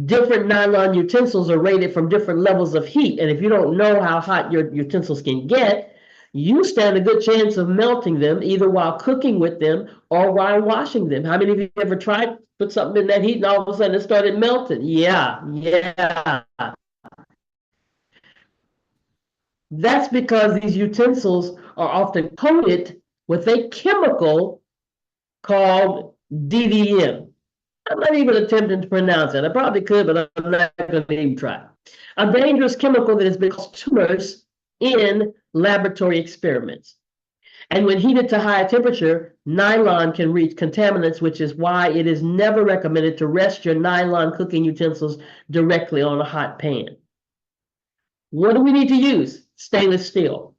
Different nylon utensils are rated from different levels of heat. And if you don't know how hot your utensils can get, you stand a good chance of melting them either while cooking with them or while washing them. How many of you ever tried to put something in that heat and all of a sudden it started melting? Yeah. That's because these utensils are often coated with a chemical called DDM. I'm not even attempting to pronounce it. I probably could, but I'm not going to even try. A dangerous chemical that has been caused tumors in laboratory experiments. And when heated to high temperature, nylon can reach contaminants, which is why it is never recommended to rest your nylon cooking utensils directly on a hot pan. What do we need to use? Stainless steel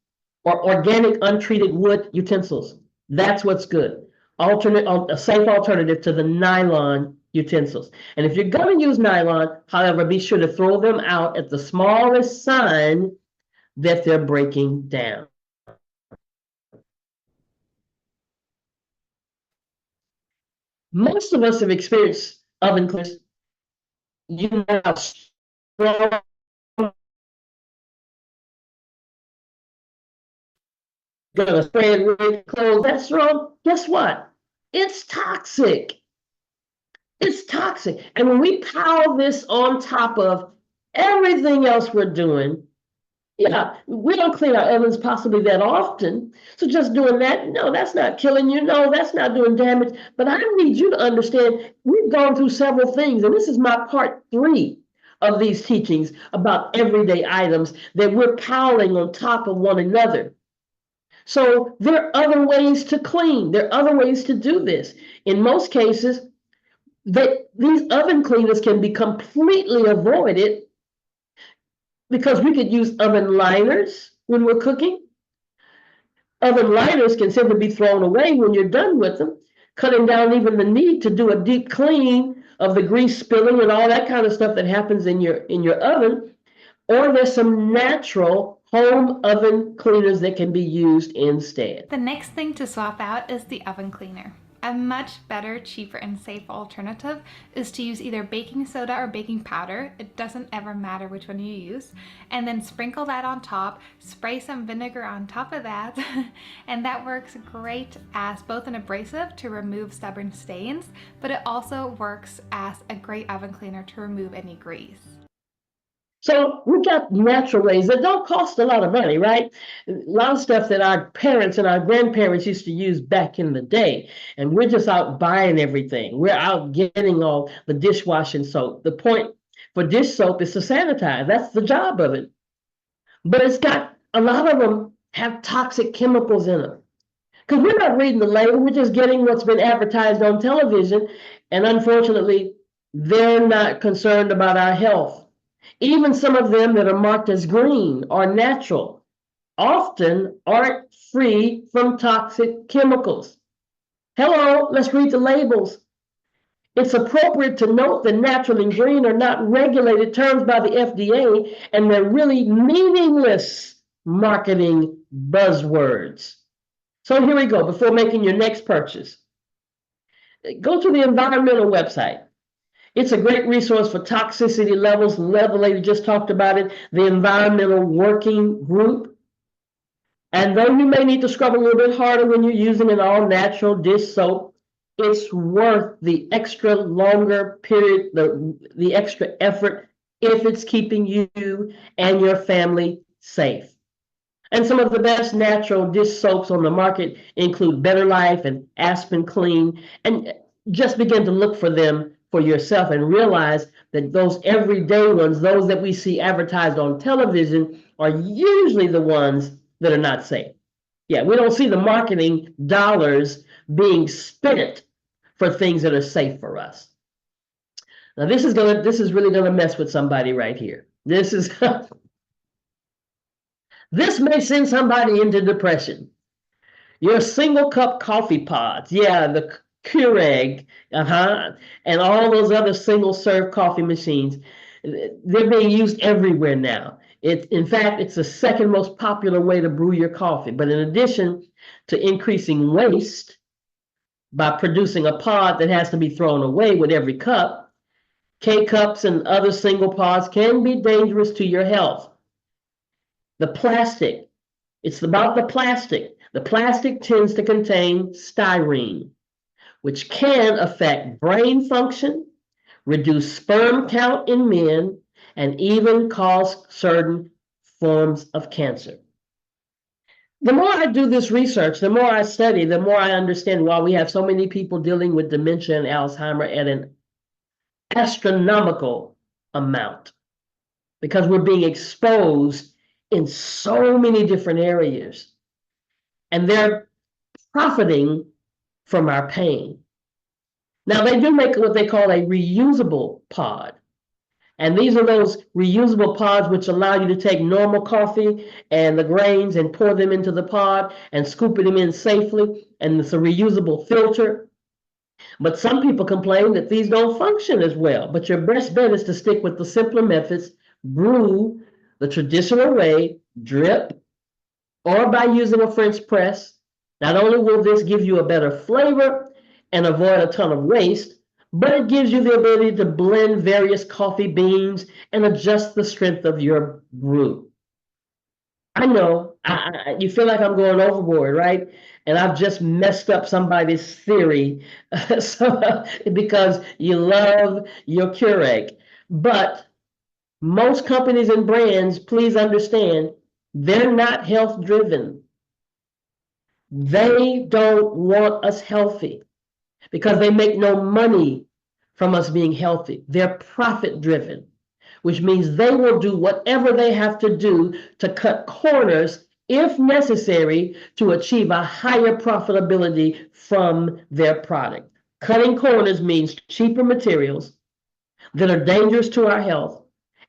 or organic untreated wood utensils. That's what's good. A safe alternative to the nylon utensils. And if you're going to use nylon, however, be sure to throw them out at the smallest sign that they're breaking down. Most of us have experienced oven cleaners. You know how strong gonna spray it with clothes. That's wrong. Guess what? It's toxic. It's toxic. And when we pile this on top of everything else we're doing, Yeah, we don't clean our ovens possibly that often. So just doing that, no, that's not killing you. No, that's not doing damage. But I need you to understand, we've gone through several things, and this is my part 3 of these teachings about everyday items that we're piling on top of one another. So there are other ways to clean. There are other ways to do this. In most cases, these oven cleaners can be completely avoided because we could use oven liners when we're cooking. Oven liners can simply be thrown away when you're done with them, cutting down even the need to do a deep clean of the grease spilling and all that kind of stuff that happens in your oven. Or there's some natural home oven cleaners that can be used instead. The next thing to swap out is the oven cleaner. A much better, cheaper, and safe alternative is to use either baking soda or baking powder. It doesn't ever matter which one you use. And then sprinkle that on top, spray some vinegar on top of that, and that works great as both an abrasive to remove stubborn stains, but it also works as a great oven cleaner to remove any grease. So we've got natural ways that don't cost a lot of money, right? A lot of stuff that our parents and our grandparents used to use back in the day. And we're just out buying everything. We're out getting all the dishwashing soap. The point for dish soap is to sanitize. That's the job of it. But it's got, a lot of them have toxic chemicals in them. Because we're not reading the label, we're just getting what's been advertised on television. And unfortunately, they're not concerned about our health. Even some of them that are marked as green or natural often aren't free from toxic chemicals. Hello, let's read the labels. It's appropriate to note that natural and green are not regulated terms by the FDA, and they're really meaningless marketing buzzwords. So here we go, before making your next purchase. Go to the environmental website. It's a great resource for toxicity levels. The lady just talked about it, the Environmental Working Group. And though you may need to scrub a little bit harder when you're using an all-natural dish soap, it's worth the extra longer period, the extra effort, if it's keeping you and your family safe. And some of the best natural dish soaps on the market include Better Life and Aspen Clean. And just begin to look for them for yourself and realize that those everyday ones, those that we see advertised on television, are usually the ones that are not safe. Yeah, we don't see the marketing dollars being spent for things that are safe for us. Now this is really gonna mess with somebody right here. This may send somebody into depression. Your single cup coffee pods, yeah, the Keurig, and all those other single serve coffee machines, they're being used everywhere now. In fact, it's the second most popular way to brew your coffee. But in addition to increasing waste by producing a pod that has to be thrown away with every cup, K-cups and other single pods can be dangerous to your health. The plastic, it's about the plastic. The plastic tends to contain styrene, which can affect brain function, reduce sperm count in men, and even cause certain forms of cancer. The more I do this research, the more I study, the more I understand why we have so many people dealing with dementia and Alzheimer at an astronomical amount, because we're being exposed in so many different areas, and they're profiting from our pain. Now, they do make what they call a reusable pod. And these are those reusable pods which allow you to take normal coffee and the grains and pour them into the pod and scoop them in safely. And it's a reusable filter. But some people complain that these don't function as well. But your best bet is to stick with the simpler methods, brew the traditional way, drip, or by using a French press. Not only will this give you a better flavor and avoid a ton of waste, but it gives you the ability to blend various coffee beans and adjust the strength of your brew. I know, you feel like I'm going overboard, right? And I've just messed up somebody's theory because you love your Keurig. But most companies and brands, please understand, They're not health driven. They don't want us healthy because they make no money from us being healthy. They're profit driven, which means they will do whatever they have to do to cut corners if necessary to achieve a higher profitability from their product. Cutting corners means cheaper materials that are dangerous to our health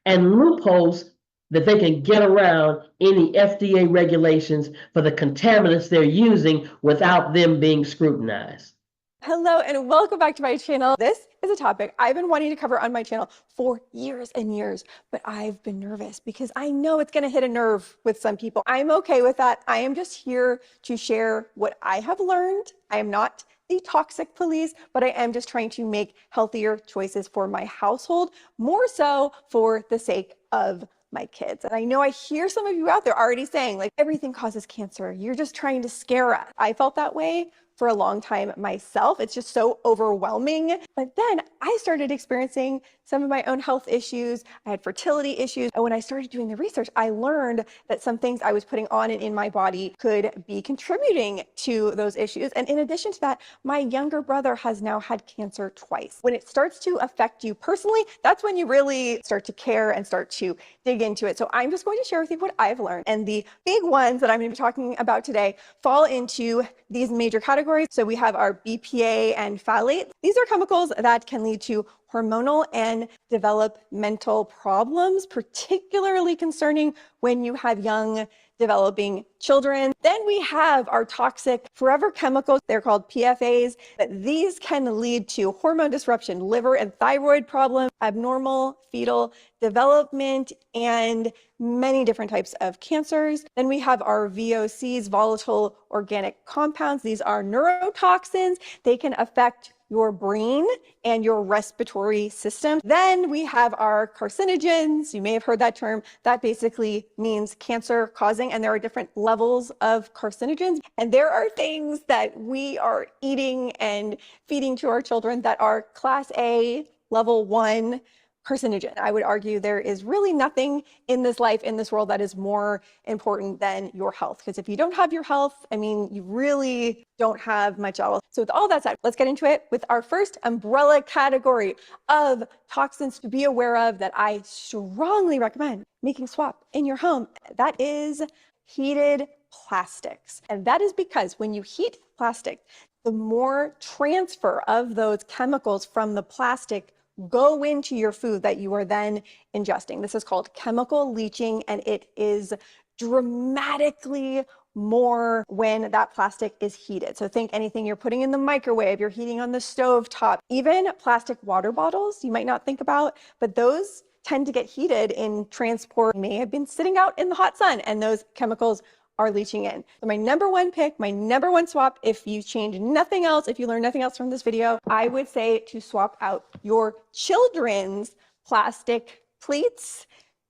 and loopholes that they can get around any FDA regulations for the contaminants they're using without them being scrutinized. Hello and welcome back to my channel. This is a topic I've been wanting to cover on my channel for years and years, but I've been nervous because I know it's going to hit a nerve with some people. I'm okay with that. I am just here to share what I have learned. I am not the toxic police, but I am just trying to make healthier choices for my household, more so for the sake of my kids. And I know I hear some of you out there already saying like everything causes cancer. You're just trying to scare us. I felt that way for a long time myself. It's just so overwhelming. But then I started experiencing some of my own health issues. I had fertility issues. And when I started doing the research, I learned that some things I was putting on and in my body could be contributing to those issues. And in addition to that, my younger brother has now had cancer twice. When it starts to affect you personally, that's when you really start to care and start to dig into it. So I'm just going to share with you what I've learned. And the big ones that I'm going to be talking about today fall into these major categories. So we have our BPA and phthalates. These are chemicals that can lead to hormonal and developmental problems, particularly concerning when you have young developing children. Then we have our toxic forever chemicals. They're called PFAs. But these can lead to hormone disruption, liver and thyroid problems, abnormal fetal development, and many different types of cancers. Then we have our VOCs, volatile organic compounds. These are neurotoxins. They can affect your brain and your respiratory system. Then we have our carcinogens. You may have heard that term. That basically means cancer causing, and there are different levels of carcinogens. And there are things that we are eating and feeding to our children that are class A, level 1 carcinogen. I would argue there is really nothing in this life, in this world, that is more important than your health. Because if you don't have your health, I mean, you really don't have much else. So with all that said, let's get into it with our first umbrella category of toxins to be aware of that I strongly recommend making swap in your home. That is heated plastics. And that is because when you heat plastic, the more transfer of those chemicals from the plastic go into your food that you are then ingesting. This is called chemical leaching, and it is dramatically more when that plastic is heated. So think anything you're putting in the microwave, you're heating on the stove top, even plastic water bottles you might not think about, but those tend to get heated in transport, may have been sitting out in the hot sun, and those chemicals are leaching in. So my number one pick, my number one swap, if you change nothing else, if you learn nothing else from this video, I would say to swap out your children's plastic plates,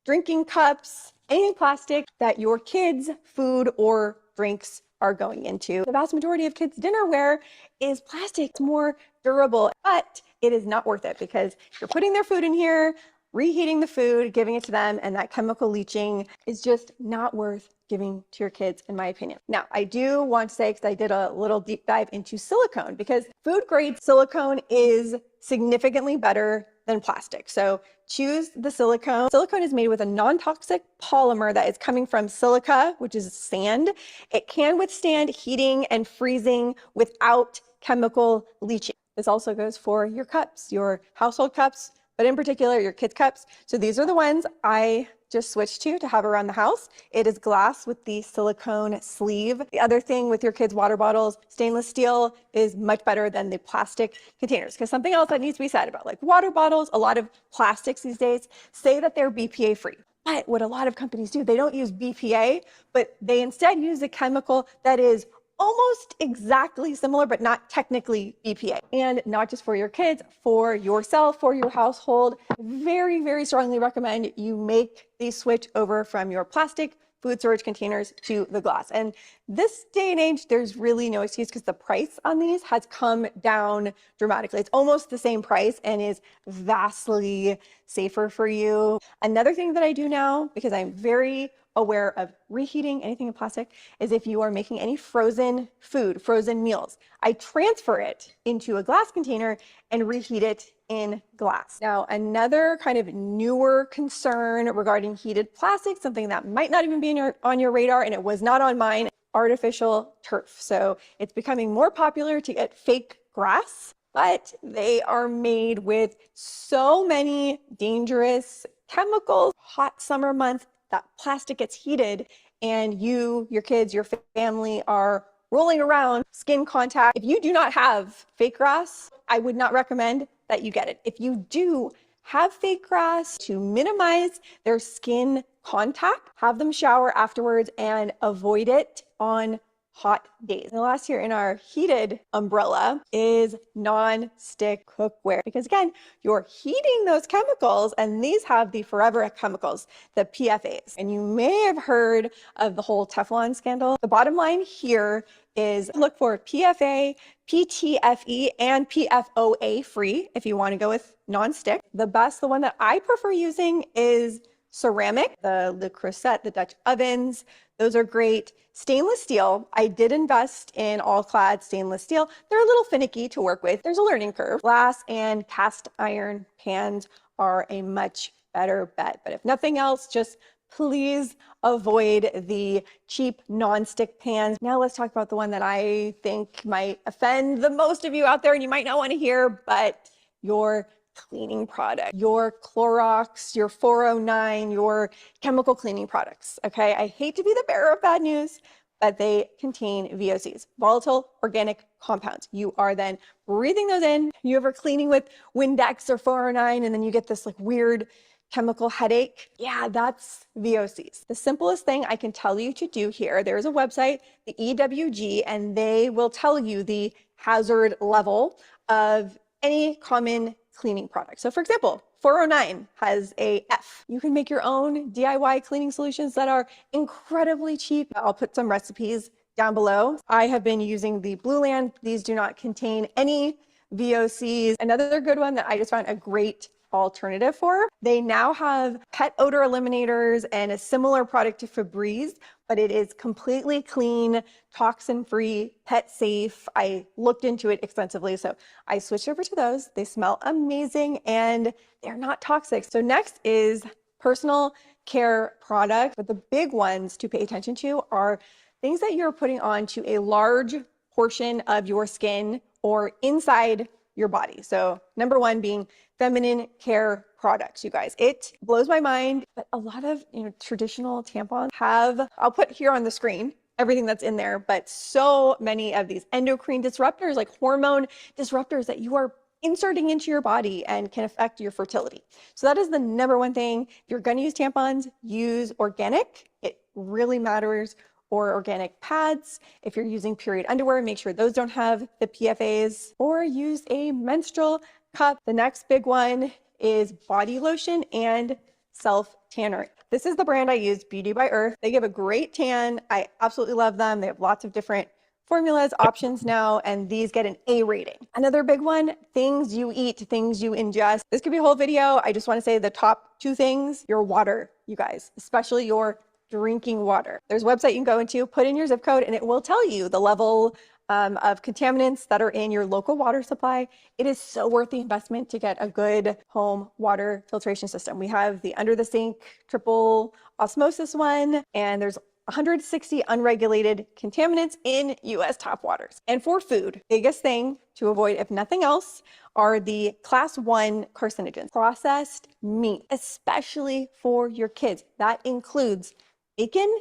drinking cups, anything plastic that your kids' food or drinks are going into. The vast majority of kids' dinnerware is plastic. It's more durable, but it is not worth it because you're putting their food in here, reheating the food, giving it to them, and that chemical leaching is just not worth giving to your kids, in my opinion. Now, I do want to say, because I did a little deep dive into silicone, because food grade silicone is significantly better than plastic. So choose the silicone. Silicone is made with a non-toxic polymer that is coming from silica, which is sand. It can withstand heating and freezing without chemical leaching. This also goes for your cups, your household cups, but in particular your kids' cups. So these are the ones I just switched to have around the house. It is glass with the silicone sleeve. The other thing with your kids' water bottles, stainless steel is much better than the plastic containers. Because something else that needs to be said about like water bottles, a lot of plastics these days say that they're BPA free. But what a lot of companies do, they don't use BPA, but they instead use a chemical that is almost exactly similar, but not technically BPA. And not just for your kids, for yourself, for your household. Very, very strongly recommend you make the switch over from your plastic food storage containers to the glass. And this day and age, there's really no excuse because the price on these has come down dramatically. It's almost the same price and is vastly safer for you. Another thing that I do now, because I'm very aware of reheating anything in plastic is if you are making any frozen food, frozen meals. I transfer it into a glass container and reheat it in glass. Now, another kind of newer concern regarding heated plastic, something that might not even be on your radar, and it was not on mine, artificial turf. So it's becoming more popular to get fake grass, but they are made with so many dangerous chemicals. Hot summer month, that plastic gets heated and you, your kids, your family are rolling around, skin contact. If you do not have fake grass, I would not recommend that you get it. If you do have fake grass, to minimize their skin contact, have them shower afterwards and avoid it on hot days. The last here in our heated umbrella is non-stick cookware, because again, you're heating those chemicals, and these have the forever chemicals, the PFAs. And you may have heard of the whole Teflon scandal. The bottom line here is look for PFA, PTFE, and PFOA free if you want to go with non-stick. The one that I prefer using is ceramic, the Le Creuset, the Dutch ovens. Those are great. Stainless steel, I did invest in all-clad stainless steel. They're a little finicky to work with. There's a learning curve. Glass and cast iron pans are a much better bet. But if nothing else, just please avoid the cheap non-stick pans. Now let's talk about the one that I think might offend the most of you out there, and you might not want to hear, but your cleaning product, your Clorox, your 409, your chemical cleaning products. Okay, I hate to be the bearer of bad news, but they contain VOCs, volatile organic compounds. You are then breathing those in. You ever cleaning with Windex or 409 and then you get this like weird chemical headache? Yeah, that's VOCs. The simplest thing I can tell you to do here, there's a website, the EWG, and they will tell you the hazard level of any common cleaning product. So for example, 409 has a F. You can make your own DIY cleaning solutions that are incredibly cheap. I'll put some recipes down below. I have been using the Blueland. These do not contain any VOCs. Another good one that I just found a great alternative for. They now have pet odor eliminators and a similar product to Febreze, but it is completely clean, toxin-free, pet safe. I looked into it extensively, so I switched over to those. They smell amazing and they're not toxic. So next is personal care products, but the big ones to pay attention to are things that you're putting onto a large portion of your skin or inside your body. So number one being feminine care products, you guys. It blows my mind, but a lot of traditional tampons have, I'll put here on the screen, everything that's in there, but so many of these endocrine disruptors, like hormone disruptors that you are inserting into your body and can affect your fertility. So that is the number one thing. If you're going to use tampons, use organic. It really matters. Or organic pads. If you're using period underwear, make sure those don't have the PFAs, or use a menstrual cup. The next big one is body lotion and self-tanner. This is the brand I use, Beauty by Earth. They give a great tan. I absolutely love them. They have lots of different formulas, options now, and these get an A rating. Another big one, things you eat, things you ingest. This could be a whole video. I just want to say the top two things, your water, you guys, especially your drinking water. There's a website you can go into, put in your zip code, and it will tell you the level of contaminants that are in your local water supply. It is so worth the investment to get a good home water filtration system. We have the under the sink triple osmosis one, and there's 160 unregulated contaminants in US tap waters. And for food, biggest thing to avoid, if nothing else, are the class 1 carcinogens. Processed meat, especially for your kids. That includes bacon,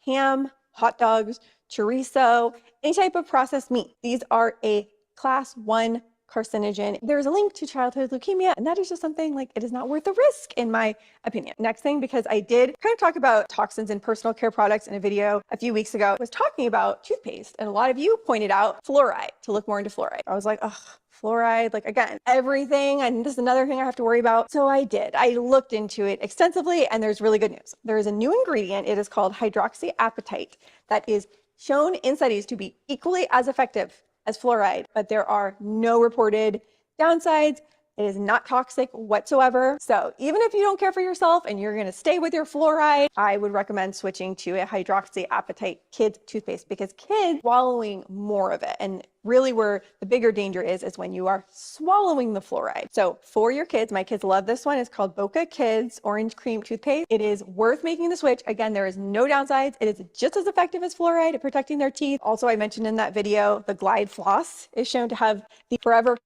ham, hot dogs, chorizo, any type of processed meat. These are a class 1 carcinogen. There's a link to childhood leukemia, and that is just something like it is not worth the risk, in my opinion. Next thing, because I did kind of talk about toxins in personal care products in a video a few weeks ago, I was talking about toothpaste, and a lot of you pointed out fluoride, to look more into fluoride. I was like, ugh, fluoride, like again, everything, and this is another thing I have to worry about. So I did. I looked into it extensively, and there's really good news. There is a new ingredient. It is called hydroxyapatite that is shown in studies to be equally as effective as fluoride, but there are no reported downsides. It is not toxic whatsoever. So even if you don't care for yourself and you're gonna stay with your fluoride, I would recommend switching to a hydroxyapatite kids toothpaste, because kids swallowing more of it. And really where the bigger danger is when you are swallowing the fluoride. So for your kids, my kids love this one. It's called Boca Kids Orange Cream Toothpaste. It is worth making the switch. Again, there is no downsides. It is just as effective as fluoride at protecting their teeth. Also, I mentioned in that video, the Glide Floss is shown to have the forever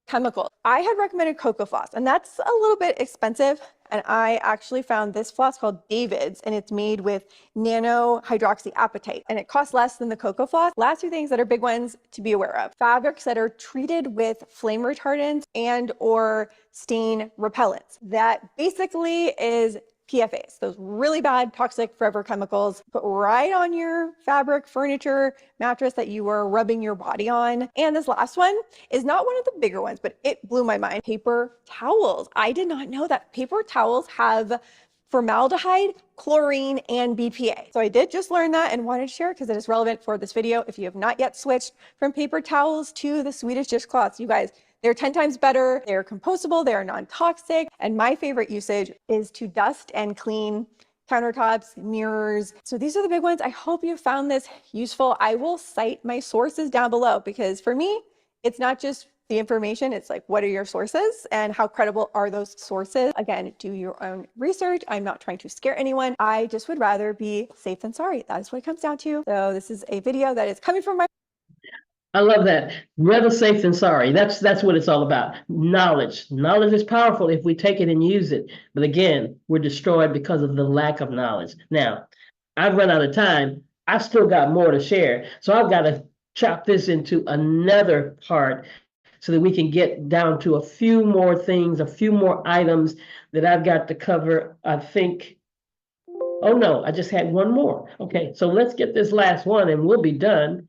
chemical. I had recommended Cocoa Floss, and that's a little bit expensive. And I actually found this floss called David's, and it's made with nano hydroxyapatite, and it costs less than the Cocoa Floss. Last two things that are big ones to be aware of: fabrics that are treated with flame retardants and or stain repellents. That basically is PFAS, those really bad toxic forever chemicals, put right on your fabric, furniture, mattress that you are rubbing your body on. And this last one is not one of the bigger ones, but it blew my mind. Paper towels. I did not know that paper towels have formaldehyde, chlorine, and BPA. So I did just learn that and wanted to share it because it is relevant for this video. If you have not yet switched from paper towels to the Swedish dishcloths, you guys, they're 10 times better, they're compostable, they're non-toxic, and my favorite usage is to dust and clean countertops, mirrors. So these are the big ones. I hope you found this useful. I will cite my sources down below, because for me, it's not just the information, it's like, what are your sources and how credible are those sources? Again, do your own research. I'm not trying to scare anyone. I just would rather be safe than sorry. That is what it comes down to. So this is a video that is coming from my I love that. Rather safe than sorry. That's what it's all about. Knowledge. Knowledge is powerful if we take it and use it. But again, we're destroyed because of the lack of knowledge. Now, I've run out of time. I've still got more to share. So I've got to chop this into another part so that we can get down to a few more things, a few more items that I've got to cover. I think, oh no, I just had one more. Okay, so let's get this last one and we'll be done.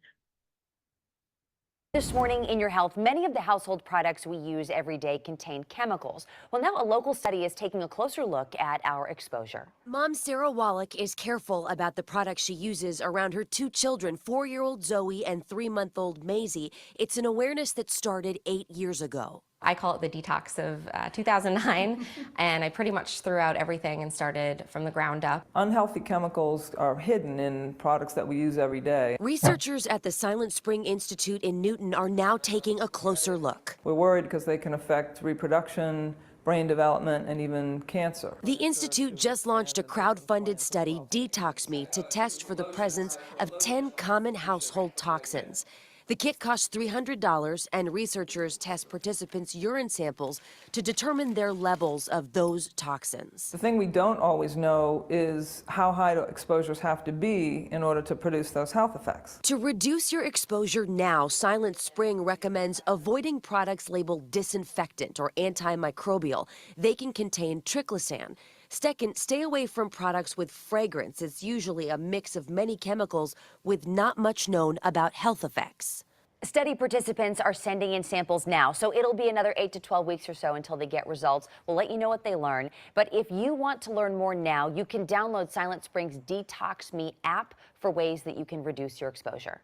This morning in Your Health, many of the household products we use every day contain chemicals. Well, now a local study is taking a closer look at our exposure. Mom Sarah Wallach is careful about the products she uses around her two children, 4-year-old Zoe and 3-month-old Maisie. It's an awareness that started 8 years ago. I call it the detox of 2009, and I pretty much threw out everything and started from the ground up. Unhealthy chemicals are hidden in products that we use every day. Researchers at the Silent Spring Institute in Newton are now taking a closer look. We're worried because they can affect reproduction, brain development, and even cancer. The Institute just launched a crowd-funded study, Detox Me, to test for the presence of 10 common household toxins. The kit costs $300, and researchers test participants' urine samples to determine their levels of those toxins. The thing we don't always know is how high the exposures have to be in order to produce those health effects. To reduce your exposure now, Silent Spring recommends avoiding products labeled disinfectant or antimicrobial. They can contain triclosan. Second, stay away from products with fragrance. It's usually a mix of many chemicals with not much known about health effects. Study participants are sending in samples now, so it'll be another 8 to 12 weeks or so until they get results. We'll let you know what they learn. But if you want to learn more now, you can download Silent Spring's Detox Me app for ways that you can reduce your exposure.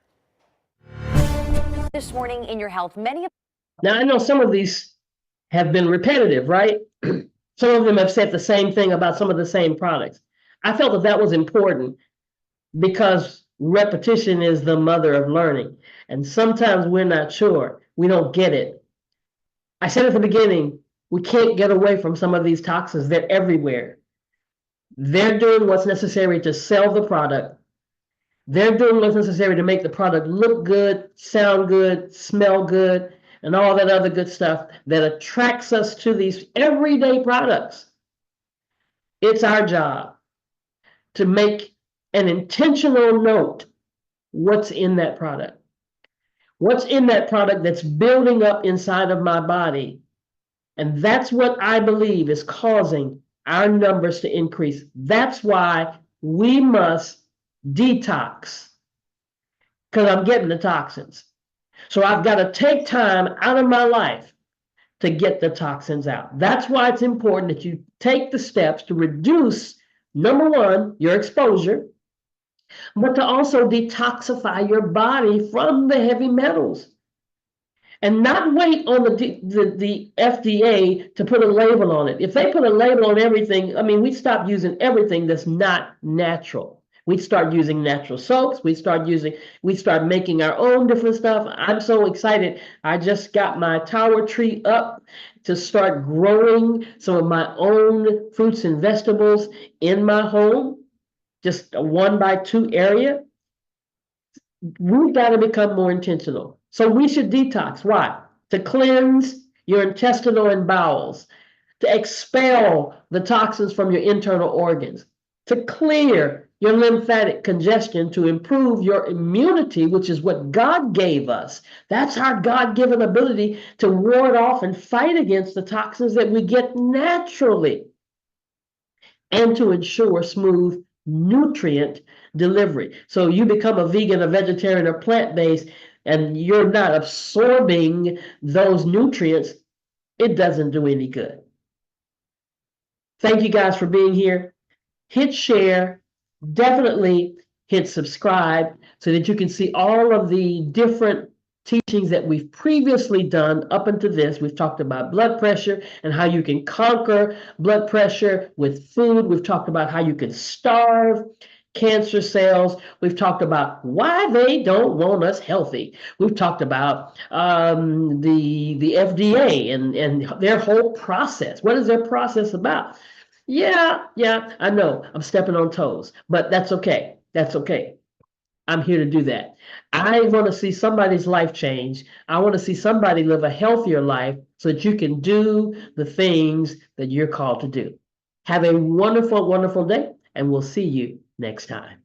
This morning in Your Health, many of... Now, I know some of these have been repetitive, right? Some of them have said the same thing about some of the same products. I felt that that was important because repetition is the mother of learning. And sometimes we're not sure. We don't get it. I said at the beginning, we can't get away from some of these toxins. They're everywhere. They're doing what's necessary to sell the product. They're doing what's necessary to make the product look good, sound good, smell good, and all that other good stuff that attracts us to these everyday products. It's our job to make an intentional note what's in that product. What's in that product that's building up inside of my body. And that's what I believe is causing our numbers to increase. That's why we must detox, because I'm getting the toxins. So I've got to take time out of my life to get the toxins out. That's why it's important that you take the steps to reduce, number one, your exposure, but to also detoxify your body from the heavy metals. and not wait on the FDA to put a label on it. If they put a label on everything, I mean, we stop using everything that's not natural. We start using natural soaps. We start making our own different stuff. I'm so excited. I just got my tower tree up to start growing some of my own fruits and vegetables in my home, just a 1x2 area. We've got to become more intentional. So we should detox. Why? To cleanse your intestinal and bowels, to expel the toxins from your internal organs, to clear your lymphatic congestion, to improve your immunity, which is what God gave us. That's our God-given ability to ward off and fight against the toxins that we get naturally, and to ensure smooth nutrient delivery. So you become a vegan, a vegetarian, or plant-based, and you're not absorbing those nutrients, it doesn't do any good. Thank you guys for being here. Hit share, definitely hit subscribe so that you can see all of the different teachings that we've previously done up until this. We've talked about blood pressure and how you can conquer blood pressure with food. We've talked about how you can starve cancer cells. We've talked about why they don't want us healthy. We've talked about the FDA and their whole process. What is their process about? Yeah, I know I'm stepping on toes, but that's okay. That's okay. I'm here to do that. I want to see somebody's life change. I want to see somebody live a healthier life so that you can do the things that you're called to do. Have a wonderful, wonderful day, and we'll see you next time.